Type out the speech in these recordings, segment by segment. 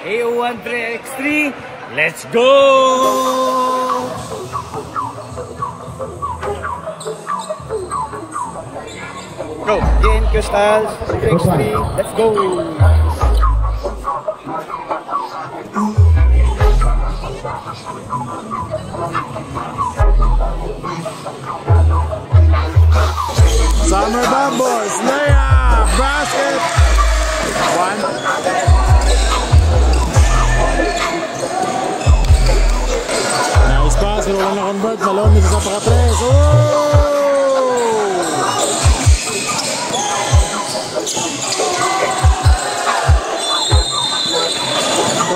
AO13X3, let's go! Go! JMQ Styles, X3, let's go! Summer Bubbles, layup, basket! One. Nice pass, pero wala na-convert. Malone nito sa paka-tres.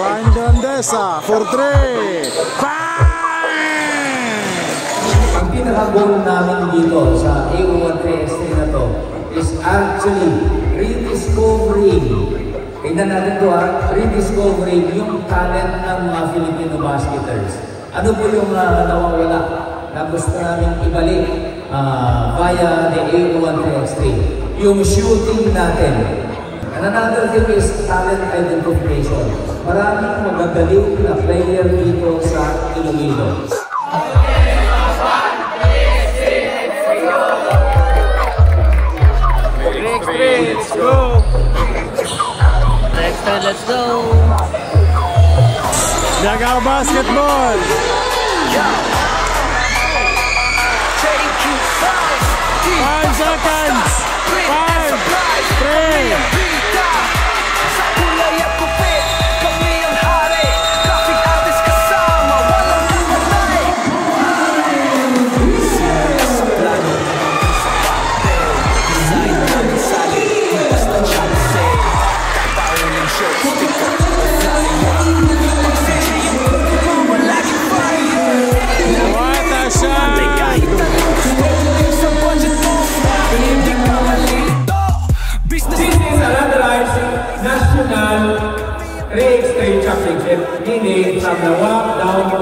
Ryan Grandesa for 3. Bang! Ang pinaka-goal namin dito sa AO13X3 na to is actually rediscovering. Tingnan natin to rediscovering yung talent ng mga Filipino basketers. Ano po yung nawawala na gusto namin ibalik via the AO13X3? Yung shooting natin. And another thing is talent identification. Maraming magagaliw na player dito sa Iloilo. Let's go! Let's go! Nagaw basketball! 5 seconds! 5, 3, meaning from the walk down to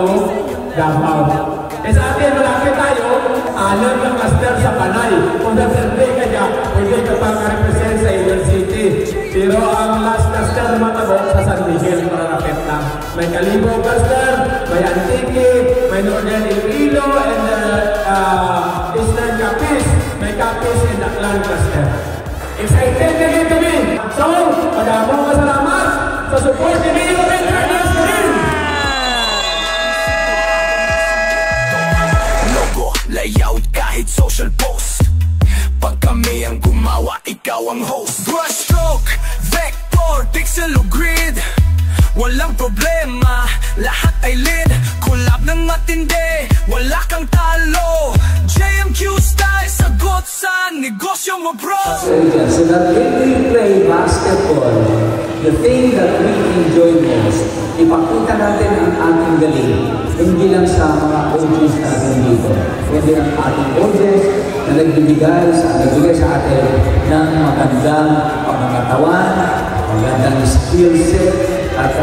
the mouth. E sa atin, malapit tayo, alam ng master sa Panay. Kung nag-survey ka dyan, pwede ka pang represent sa Inner City. Pero ang last master matabok sa San Miguel, malapit lang. May Kalibo master, may Antique, may Northern Iloilo, and Eastern Capiz. May Capiz and Aklan master. Excited na rin kami! So, madamong masalamat sa support ni Nino Ventura. Layout kahit social post. Pag kami ang gumawa, ikaw ang host. Brushstroke, vector, pixel o grid, walang problema, lahat ay lead. Collab ng matindi, wala kang talo. JMQ style, sagot sa negosyo mo, bro. So that when we play basketball, the thing that we enjoy most, ipakita natin ang ating galing. Hindi lang sa mga coaches natin dito, kundi ang ating coaches na nagbibigay sa atin ng magandang pangakatawan, magandang skill set, at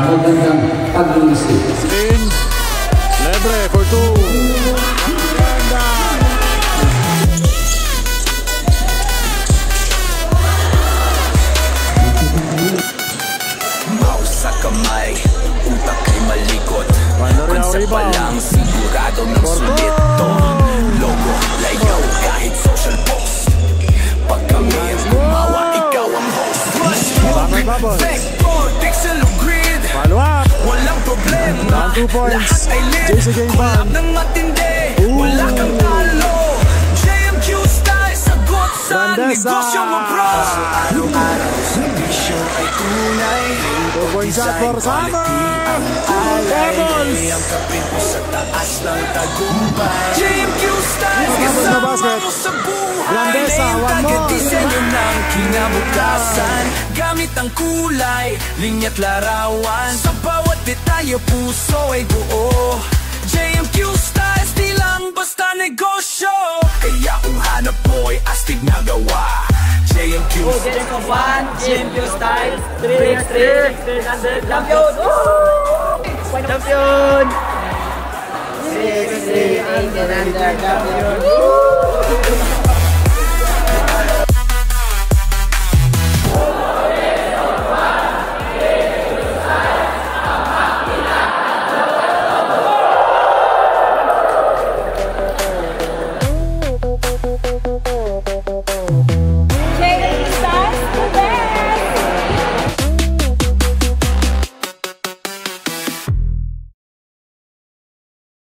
magandang pag-iisip. Spin, Lebre for 2. Kamay, utak ay malikot. Konsa pa lang, sigurado ng sulit to. Logo, layaw, kahit social post. Pag kami ang gumawa, ikaw ang host. Vector, pixel o grid, walang problema, lahat ay lit. Collab ng matindi, wala kang talo. JMQ style, sagot sa negosyo mo, bro. Araw-araw sa bisyo ay tunay. 2 points out for Summer! Bubbles! JMQ styles kasama mo sa buhay. Grandesa, one more! Taga-disenyo ng kinabukasan. Gamit ang kulay, linya't larawan. Sa bawat detalye, puso ay buo. JMQ styles, di lang basta negosyo. Kaya kung hanap mo'y astig na gawa. JMQ JMQ Styles, 3x3, champion! Champion! 6-3, 8 and under, champion!